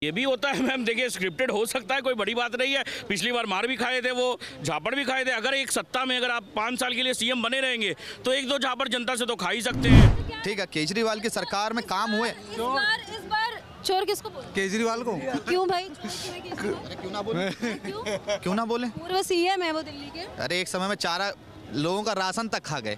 ये भी होता है मैम, देखिए स्क्रिप्टेड हो सकता है, कोई बड़ी बात नहीं है। पिछली बार मार भी खाए थे, वो झापड़ भी खाए थे। अगर एक सत्ता में अगर आप 5 साल के लिए सीएम बने रहेंगे तो एक दो झापड़ जनता से तो खा ही सकते हैं। ठीक है, केजरीवाल की सरकार में काम हुए। इस बार चोर किसको बोले? केजरीवाल को। क्यों भाई? क्यों ना बोले? क्यों ना बोले? पूर्व सीएम है वो दिल्ली के। अरे एक समय में चारा लोगों का राशन तक खा गए।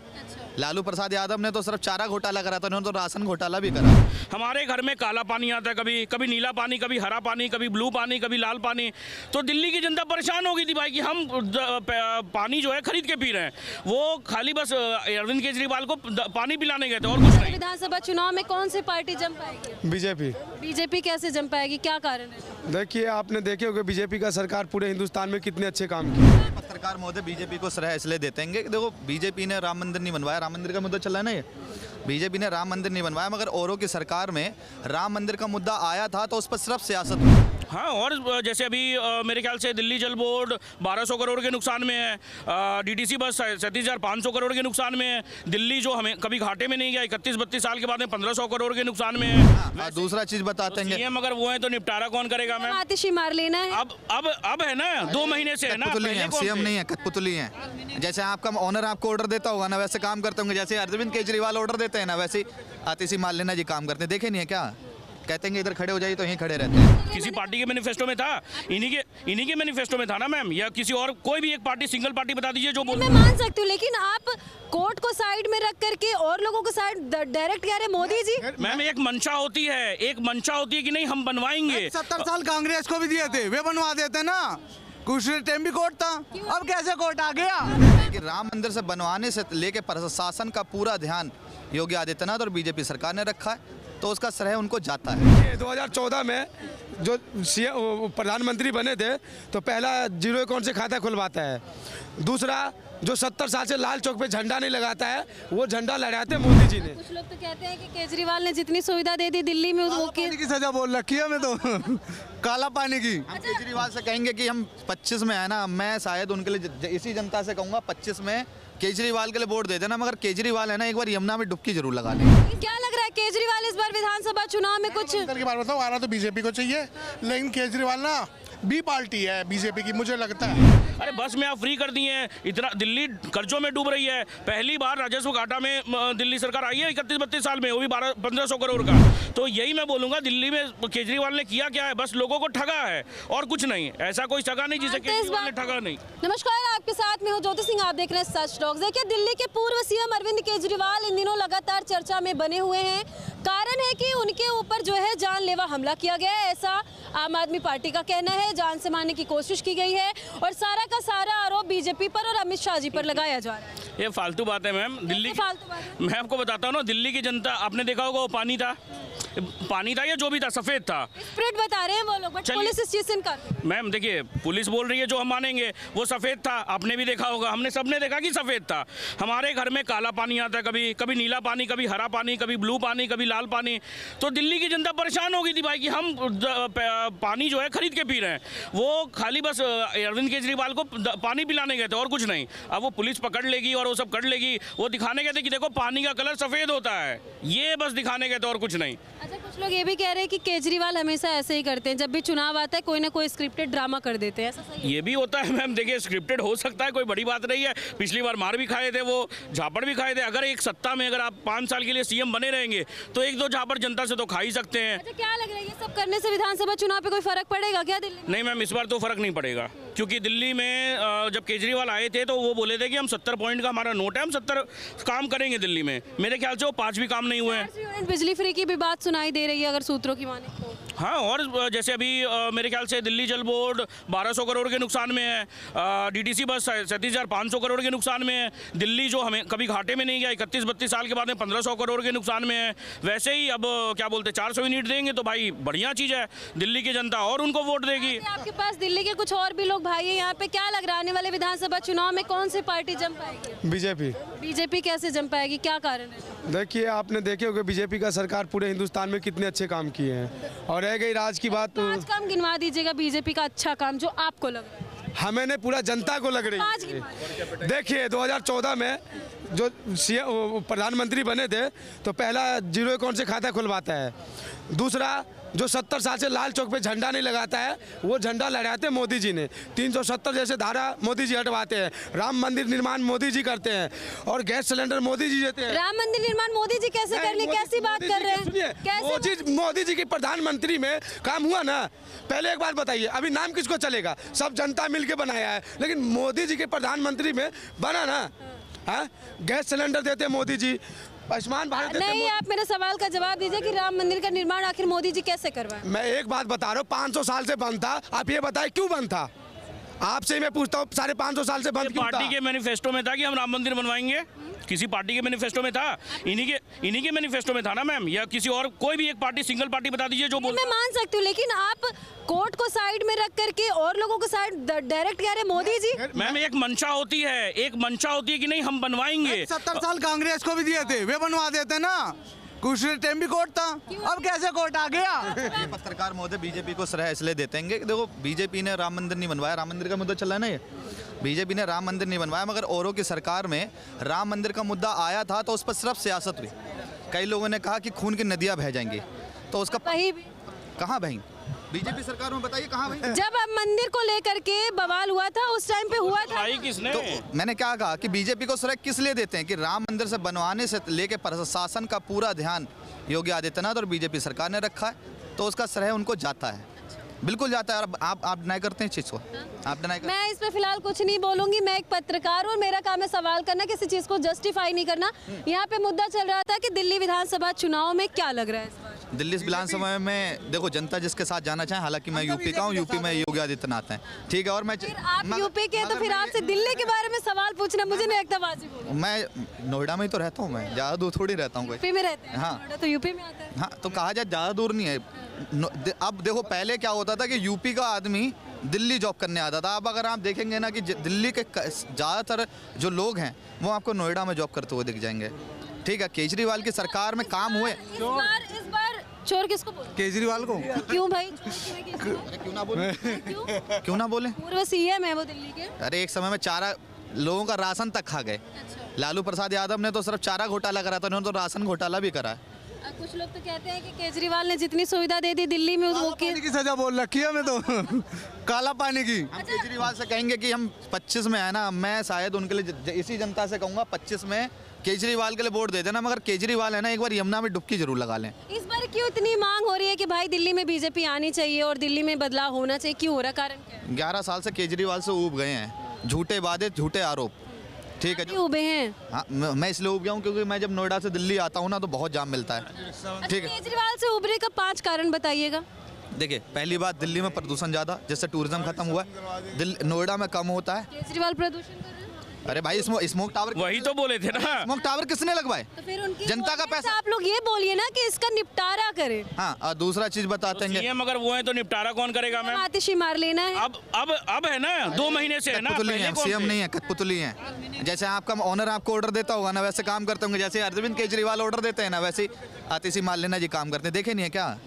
लालू प्रसाद यादव ने तो सिर्फ चारा घोटाला करा था, उन्होंने तो राशन घोटाला भी करा। हमारे घर में काला पानी आता है, कभी कभी नीला पानी, कभी हरा पानी, कभी ब्लू पानी, कभी लाल पानी। तो दिल्ली की जनता परेशान हो गई थी भाई कि हम पानी जो है खरीद के पी रहे हैं। वो खाली बस अरविंद केजरीवाल को पानी पिलाने गए थे और कुछ नहीं। विधानसभा चुनाव में कौन सी पार्टी जम पाएगी? बीजेपी। बीजेपी कैसे जम पाएगी, क्या कारण है? देखिए, आपने देखे होगा बीजेपी का सरकार पूरे हिंदुस्तान में कितने अच्छे काम किए। सरकार महोदय बीजेपी को श्रेय इसलिए देते हैं, देखो बीजेपी ने राम मंदिर नहीं बनवाया, राम मंदिर का मुद्दा चल रहा है ना, ये बीजेपी ने राम मंदिर नहीं बनवाया, मगर औरों की सरकार में राम मंदिर का मुद्दा आया था तो उस पर सिर्फ सियासत हुई। हाँ, और जैसे अभी मेरे ख्याल से दिल्ली जल बोर्ड 1200 करोड़ के नुकसान में है, डीटीसी बस 37,500 करोड़ के नुकसान में है। दिल्ली जो हमें कभी घाटे में नहीं गया, 31-32 साल के बाद में 1500 करोड़ के नुकसान में है। दूसरा चीज बताते हैं, सीएम अगर वो है तो निपटारा कौन करेगा? मैम आतिशी मार लेना है। अब है ना, 2 महीने से है ना, सीएम नहीं है, कठपुतली है। जैसे आपका ऑनर आपको ऑर्डर देता होगा ना, वैसे काम करते होंगे। जैसे अरविंद केजरीवाल ऑर्डर देते हैं ना, वैसे ही आतिशी मार लेना जी काम करते हैं। देखे नहीं है क्या? कहते हैं इधर खड़े हो जाइए तो यहीं खड़े रहते हैं। किसी पार्टी के मैनिफेस्टो में था, इन्हीं के मैनिफेस्टो में था ना मैम, या किसी और कोई भी एक पार्टी, सिंगल पार्टी बता दीजिए जो बोल। मैं मान सकती हूँ, लेकिन आप कोर्ट को साइड में रख करके और लोगों को साइड डायरेक्ट कह रहे मोदी जी। मैम एक मंशा होती है, कि नहीं हम बनवाएंगे। 70 साल कांग्रेस को भी दिए थे, वे बनवा देते ना, कुछ टाइम भी कोर्ट था, अब कैसे कोर्ट आ गया? कि राम मंदिर से बनवाने से लेके प्रशासन का पूरा ध्यान योगी आदित्यनाथ और बीजेपी सरकार ने रखा है, तो उसका श्रेय उनको जाता है। 2014 में जो प्रधानमंत्री बने थे तो पहला जीरो अकाउंट से खाता खुलवाता है। दूसरा, जो 70 साल से लाल चौक पे झंडा नहीं लगाता है, वो झंडा लहराते मोदी जी ने। कुछ लोग तो कहते हैं कि केजरीवाल ने जितनी सुविधा दे दी दिल्ली में, वो की सजा बोल रखी है हमें तो काला पानी की। हम केजरीवाल से कहेंगे कि हम 25 में है ना, मैं शायद उनके लिए इसी जनता से कहूँगा 25 में केजरीवाल के लिए वोट दे देना, मगर केजरीवाल है ना, एक बार यमुना में डुबकी जरूर लगा लें। क्या लग रहा है केजरीवाल इस बार विधानसभा चुनाव में कुछ? की बात बताओ, आना तो बीजेपी को चाहिए, लेकिन केजरीवाल ना बी पार्टी है बीजेपी की, मुझे लगता है। अरे बस में आप फ्री कर दिए हैं, इतना दिल्ली कर्जों में डूब रही है। पहली बार राजस्व घाटा में दिल्ली सरकार आई है 31-32 साल में, वो भी 1500 करोड़ का। तो यही मैं बोलूंगा, दिल्ली में केजरीवाल ने किया क्या है? बस लोगों को ठगा है और कुछ नहीं। ऐसा कोई सगा नहीं जिसे केजरीवाल ने ठगा नहीं। नमस्कार, आपके साथ में हूं ज्योति सिंह, आप देख रहे हैं सच टॉक्स। देखिए, दिल्ली के पूर्व सीएम अरविंद केजरीवाल इन दिनों लगातार चर्चा में बने हुए हैं। कारण है कि उनके ऊपर जो है जानलेवा हमला किया गया है, ऐसा आम आदमी पार्टी का कहना है। जान से मारने की कोशिश की गई है और सारा का सारा आरोप बीजेपी पर और अमित शाह जी पर लगाया जा रहा है। ये फालतू बात है मैम। दिल्ली मैं आपको बताता हूँ ना, दिल्ली की जनता, आपने देखा होगा वो पानी था या जो भी था सफेद था। स्प्रिट बता रहे हैं वो लोग, बट पुलिस इस चीज से इनकार। मैम देखिए, पुलिस बोल रही है जो हम मानेंगे, वो सफेद था। आपने भी देखा होगा, हमने सबने देखा कि सफेद था। हमारे घर में काला पानी आता है, कभी कभी नीला पानी, कभी हरा पानी, कभी ब्लू पानी, कभी लाल पानी। तो दिल्ली की जनता परेशान हो गई थी भाई कि हम पानी जो है खरीद के पी रहे हैं। वो खाली बस अरविंद केजरीवाल को पानी पिलाने गए थे और कुछ नहीं। अब वो पुलिस पकड़ लेगी और वो सब कर लेगी। वो दिखाने गए थे कि देखो पानी का कलर सफेद होता है, ये बस दिखाने गए थे और कुछ नहीं। अच्छा, कुछ लोग ये भी कह रहे हैं कि केजरीवाल हमेशा ऐसे ही करते हैं, जब भी चुनाव आता है कोई ना कोई स्क्रिप्टेड ड्रामा कर देते हैं, ऐसा सही है? ये भी होता है मैम, देखिए स्क्रिप्टेड हो सकता है, कोई बड़ी बात नहीं है। पिछली बार मार भी खाए थे, वो झापड़ भी खाए थे। अगर एक सत्ता में अगर आप 5 साल के लिए सीएम बने रहेंगे तो एक दो झापड़ जनता से तो खा ही सकते हैं। अच्छा, क्या लग रहा है ये सब करने से विधानसभा चुनाव पे कोई फर्क पड़ेगा क्या दिल्ली में? नहीं मैम, इस बार तो फर्क नहीं पड़ेगा, क्योंकि दिल्ली में जब केजरीवाल आए थे तो वो बोले थे कि हम 70 पॉइंट का हमारा नोट है, हम 70 काम करेंगे दिल्ली में। मेरे ख्याल से वो 5 भी काम नहीं हुए हैं। बिजली फ्री की भी बात सुनाई दे रही है अगर सूत्रों की माने तो। हाँ, और जैसे अभी मेरे ख्याल से दिल्ली जल बोर्ड 1200 करोड़ के नुकसान में है, डीटीसी बस 37,500 करोड़ के नुकसान में है। दिल्ली जो हमें कभी घाटे में नहीं गया, 31-32 साल के बाद में 1500 करोड़ के नुकसान में है। वैसे ही अब क्या बोलते 400 यूनिट देंगे तो भाई बढ़िया चीज़ है, दिल्ली की जनता और उनको वोट देगी। आपके पास दिल्ली के कुछ और भी लोग भाई है यहाँ पे, क्या लग रहा है आने वाले विधानसभा चुनाव में कौन सी पार्टी जम पाएगी? बीजेपी। बीजेपी कैसे जम पाएगी, क्या कारण है? देखिए, आपने देखे होगा बीजेपी का सरकार पूरे हिंदुस्तान में कितने अच्छे काम किए हैं। और रह गई राज की बात, तो 5 काम गिनवा दीजिएगा बीजेपी का अच्छा काम जो आपको लग रहा है। हमें नहीं, पूरा जनता को लग रही है। देखिए, 2014 में जो प्रधानमंत्री बने थे तो पहला जीरो अकाउंट से खाता खुलवाता है। दूसरा, जो 70 साल से लाल चौक पे झंडा नहीं लगाता है, वो झंडा लहराते मोदी जी ने। 370 जैसे धारा मोदी जी हटवाते हैं, राम मंदिर निर्माण मोदी जी करते हैं, और गैस सिलेंडर मोदी जी देते हैं। राम मंदिर निर्माण मोदी जी कैसे कर ली, कैसी बात कर रहे हैं? कैसे मोदी जी की प्रधानमंत्री में काम हुआ ना? पहले एक बात बताइए, अभी नाम किसको चलेगा? सब जनता मिलके बनाया है, लेकिन मोदी जी के प्रधानमंत्री में बना ना। हाँ, गैस सिलेंडर देते हैं मोदी जी, आयुष्मान भारत देते हैं नहीं, आप मेरे सवाल का जवाब दीजिए कि राम मंदिर का निर्माण आखिर मोदी जी कैसे करवाए? मैं एक बात बता रहा हूँ, 500 साल से बंद था। आप ये बताएं क्यों बंद था? आपसे मैं पूछता हूँ, 550 साल से बंद क्यों था? पार्टी के मैनिफेस्टो में था कि हम राम मंदिर बनवाएंगे। किसी पार्टी के मैनिफेस्टो में था? इन्हीं के मैनिफेस्टो में था ना मैम, या किसी और कोई भी एक पार्टी, सिंगल पार्टी बता दीजिए जो बोल। मैं मान सकती हूँ, लेकिन आप कोर्ट को साइड में रख करके और लोगों को साइड डायरेक्ट कह रहे मोदी जी। मैम एक मंशा होती है, एक मंशा होती है कि नहीं हम बनवाएंगे। 70 साल कांग्रेस को भी दिए थे, वे बनवा देते ना। कुछ टाइम भी कोर्ट था, अब कैसे कोर्ट आ गया? ये पत्रकार महोदय बीजेपी को श्रेय इसलिए देते हैं कि देखो बीजेपी ने राम मंदिर नहीं बनवाया, राम मंदिर का मुद्दा चल रहा है ना, ये बीजेपी ने राम मंदिर नहीं बनवाया, मगर औरों की सरकार में राम मंदिर का मुद्दा आया था तो उस पर सिर्फ सियासत हुई। कई लोगों ने कहा कि खून की नदियाँ बह जाएंगी, तो उसका कहीं भी कहाँ बहेंगी? बीजेपी सरकार में बताइए कहाँ बहेंगी? जब अब मंदिर को लेकर के बवाल हुआ था उस टाइम पे हुआ था। आई किसने? तो मैंने क्या कहा कि बीजेपी को श्रेय किस लिए देते हैं कि राम मंदिर से बनवाने से लेके प्रशासन का पूरा ध्यान योगी आदित्यनाथ और बीजेपी सरकार ने रखा है, तो उसका श्रेय उनको जाता है, बिल्कुल जाता है। और आप डिनाई करते हैं इस चीज़ को, आप डिनाई करते हैं। मैं इस पे फिलहाल कुछ नहीं बोलूंगी, मैं एक पत्रकार हूँ, मेरा काम है सवाल करना, किसी चीज को जस्टिफाई नहीं करना। यहाँ पे मुद्दा चल रहा था कि दिल्ली विधानसभा चुनाव में क्या लग रहा है इस बार? दिल्ली विधानसभा में देखो जनता जिसके साथ जाना चाहे, हालांकि मैं यूपी का हूँ, यूपी में योगी आदित्यनाथ हैं, ठीक है। और मैं फिर आप यूपी के हैं तो फिर आपसे दिल्ली के बारे में सवाल पूछना मुझे नहीं लगता वाजिब होगा। मैं नोएडा में ही तो रहता हूँ, मैं ज़्यादा दूर थोड़ी रहता हूँ कोई। यूपी में रहते हैं? हाँ। नोएडा तो यूपी में आता है। हाँ, तो कहा जाए ज़्यादा दूर नहीं है। अब देखो पहले क्या होता था कि यूपी का आदमी दिल्ली जॉब करने आता था। अब अगर आप देखेंगे ना कि दिल्ली के ज़्यादातर जो लोग हैं वो आपको नोएडा में जॉब करते हुए दिख जाएंगे, ठीक है। केजरीवाल की सरकार में काम हुए। इस बार चोर किसको बोलते? केजरीवाल को। क्यों भाई? क्यों क्यों ना बोले? क्यों ना बोले? पूर्व सीएम है वो दिल्ली के। अरे एक समय में चारा लोगों का राशन तक खा गए। लालू प्रसाद यादव ने तो सिर्फ चारा घोटाला करा था, उन्होंने तो राशन घोटाला भी करा है। कुछ लोग तो कहते हैं कि केजरीवाल ने जितनी सुविधा दे दी दिल्ली में वो पानी की सजा बोल रखी है हमें तो काला पानी की। हम केजरीवाल से कहेंगे कि हम 25 में है ना, मैं शायद उनके लिए इसी जनता से कहूँगा 25 में केजरीवाल के लिए वोट दे देना, मगर केजरीवाल है ना एक बार यमुना में डुबकी जरूर लगा लें। इस बार क्यों इतनी मांग हो रही है कि भाई दिल्ली में बीजेपी आनी चाहिए और दिल्ली में बदलाव होना चाहिए, क्यों हो रहा? कारण क्या है? 11 साल से केजरीवाल से ऊब गए हैं, झूठे वादे, झूठे आरोप, ठीक है। क्यों उबे हैं? हाँ, मैं इसलिए उब गया हूँ क्योंकि मैं जब नोएडा से दिल्ली आता हूँ ना तो बहुत जाम मिलता है, ठीक है। केजरीवाल से उभरे का 5 कारण बताइएगा। देखिए पहली बात, दिल्ली में प्रदूषण ज़्यादा, जिससे टूरिज्म खत्म हुआ है। नोएडा में कम होता है। केजरीवाल प्रदूषण कर रहे हैं? अरे भाई स्मोक टावर, वही तो बोले थे ना। स्मोक टावर किसने लगवाए? तो फिर उनकी जनता का वोट में से पैसा। आप लोग ये बोलिए ना कि इसका निपटारा करें। हाँ, और दूसरा चीज बताते हैं सीएम अगर वो है तो निपटारा कौन करेगा मैम? आतिशी मार लेना है। अब है ना, 2 महीने से है ना। कठपुतली पहले हैं, कौन सीएम थे? नहीं है, कठपुतली हैं। जैसे आपका ऑनर आपको ऑर्डर देता होगा ना, वैसे काम करते होंगे। जैसे अरविंद केजरीवाल ऑर्डर देते हैं ना, वैसे आतिशी मारलेना जी काम करते हैं। देखे नहीं है क्या?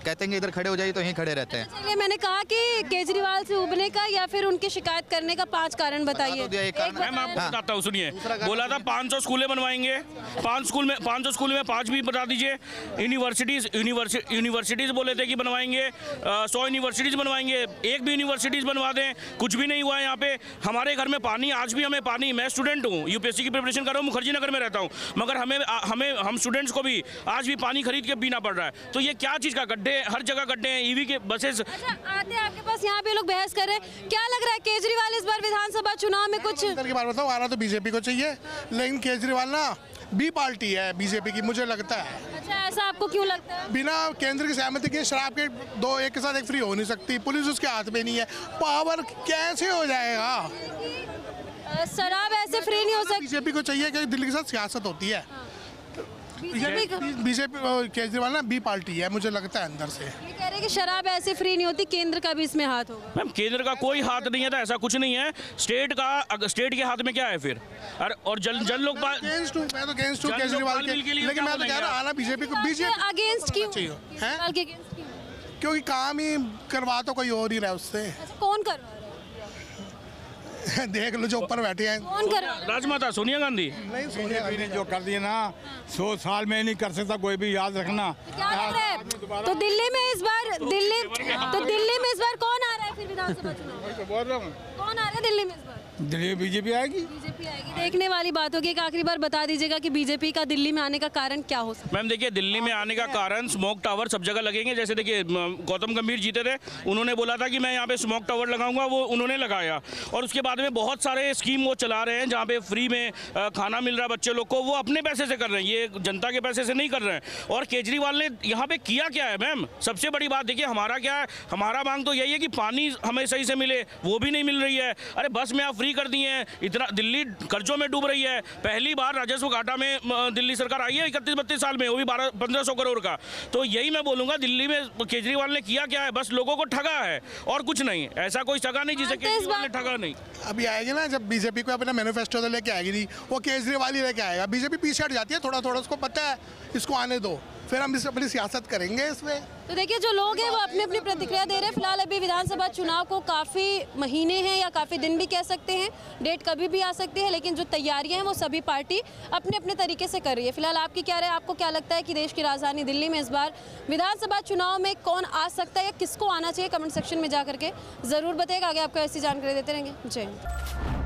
कहते हैं इधर खड़े हो जाइए तो यहीं खड़े रहते हैं। चलिए, मैंने कहा कि केजरीवाल से उबने का या फिर उनकी शिकायत करने का 5 कारण बताइए। तो दिया एक कारण। मैम आपको हाँ। बताता हूँ, सुनिए। बोला था 500 स्कूलें बनवाएंगे, 500 स्कूल में 5 भी बता दीजिए। यूनिवर्सिटीज़ बोले थे कि बनवाएंगे, 100 यूनिवर्सिटीज़ बनवाएंगे, एक भी यूनिवर्सिटीज़ बनवा दें, कुछ भी नहीं हुआ है यहाँ पे। हमारे घर में पानी, आज भी हमें पानी, मैं स्टूडेंट हूँ, यूपीएससी की प्रिपरेशन कर रहा हूँ, मुखर्जी नगर में रहता हूँ, मगर हम स्टूडेंट्स को भी आज भी पानी खरीद के पीना पड़ रहा है। तो ये क्या चीज़ का गड्ढे, हर जगह गड्ढे हैं, ईवी के बसेस। अच्छा, आते आपके पास यहाँ पे लोग बहस कर रहे हैं, क्या लग रहा है केजरीवाल इस बार विधानसभा चुनाव में कुछ? की बात बताऊँ, आना तो बीजेपी को चाहिए, लेकिन केजरीवाल ना बी पार्टी है बीजेपी की, मुझे लगता है। अच्छा, ऐसा आपको क्यों लगता है? बिना केंद्र की सहमति के शराब के 2 एक के साथ एक फ्री हो नहीं सकती। पुलिस उसके हाथ में नहीं है, पावर कैसे हो जाएगा? शराब ऐसे फ्री नहीं हो सकती। बीजेपी को चाहिए कि दिल्ली के साथ सियासत होती है। बीजेपी केजरीवाल ना बी पार्टी है, मुझे लगता है अंदर से। ये कह रहे हैं कि शराब ऐसे फ्री नहीं होती, केंद्र का भी इसमें हाथ होगा। मैम केंद्र का कोई हाथ नहीं है, तो ऐसा कुछ नहीं है। स्टेट के हाथ में क्या है फिर? और जन लोकपाल, मैं तो अगेंस्ट हूँ केजरीवाल के, लेकिन मैं तो कह रहा हूँ आना बीजेपी को। बीजेपी अगेंस्ट क्यों? चाहिए, केजरीवाल के अगेंस्ट क्यों? क्योंकि काम ही करवा तो कोई और ही रहा है उससे। अच्छा, कौन करवा रहा है? देख लो जो ऊपर बैठे हैं। कौन कर रहा है? राजमाता सोनिया गांधी। नहीं बीजेपी ने जो कर दिया ना 100 साल में नहीं कर सकता कोई भी, याद रखना। क्या लग रहा है? तो दिल्ली में इस बार कौन आ रहा है फिर विधानसभा चुनाव? बोल रहा हूँ कौन आ रहा है दिल्ली में इस बार? दिल्ली बीजेपी आएगी। बीजेपी आएगी। देखने वाली बात होगी। एक आखिरी बार बता दीजिएगा कि बीजेपी का दिल्ली में आने का कारण क्या हो सकता है? मैम देखिए, दिल्ली में आने का कारण स्मोक टावर सब जगह लगेंगे। जैसे देखिए गौतम गंभीर जीते थे, उन्होंने बोला था कि मैं यहाँ पे स्मोक टावर लगाऊंगा, वो उन्होंने लगाया। और उसके बाद में बहुत सारे स्कीम वो चला रहे हैं जहाँ पे फ्री में खाना मिल रहा है बच्चे लोग को, वो अपने पैसे से कर रहे हैं, ये जनता के पैसे से नहीं कर रहे हैं। और केजरीवाल ने यहाँ पे किया क्या है मैम? सबसे बड़ी बात देखिए, हमारा क्या है, हमारा मांग तो यही है कि पानी हमें सही से मिले, वो भी नहीं मिल रही है। अरे बस में आप फ्री कर दिए हैं, इतना दिल्ली कर्जों में डूब रही है। पहली बार राजस्व घाटा में दिल्ली सरकार आई है 31-32 साल में, वो भी 1200-1500 करोड़ का। तो यही मैं बोलूंगा, दिल्ली में केजरीवाल ने किया क्या है? बस लोगों को ठगा है और कुछ नहीं। ऐसा कोई ठगा नहीं जिसे केजरीवाल ने ठगा नहीं। अभी आएगी ना, जब बीजेपी को अपना मैनिफेस्टो तो लेके आएगी नहीं, वो केजरीवाल ही लेके आएगा। बीजेपी पीछे हट जाती है थोड़ा थोड़ा, उसको पता है इसको आने दो, फिर हम अपनी सियासत करेंगे इसमें। तो देखिए, जो लोग हैं वो अपनी अपनी प्रतिक्रिया दे रहे हैं। फिलहाल अभी विधानसभा चुनाव को काफ़ी महीने हैं या काफ़ी दिन भी कह सकते हैं, डेट कभी भी आ सकती है, लेकिन जो तैयारियां हैं वो सभी पार्टी अपने अपने तरीके से कर रही है। फिलहाल आपकी क्या राय? आपको क्या लगता है कि देश की राजधानी दिल्ली में इस बार विधानसभा चुनाव में कौन आ सकता है या किसको आना चाहिए? कमेंट सेक्शन में जा करके ज़रूर बताइएगा। आगे आपको ऐसी जानकारी देते रहेंगे। जय हिंद।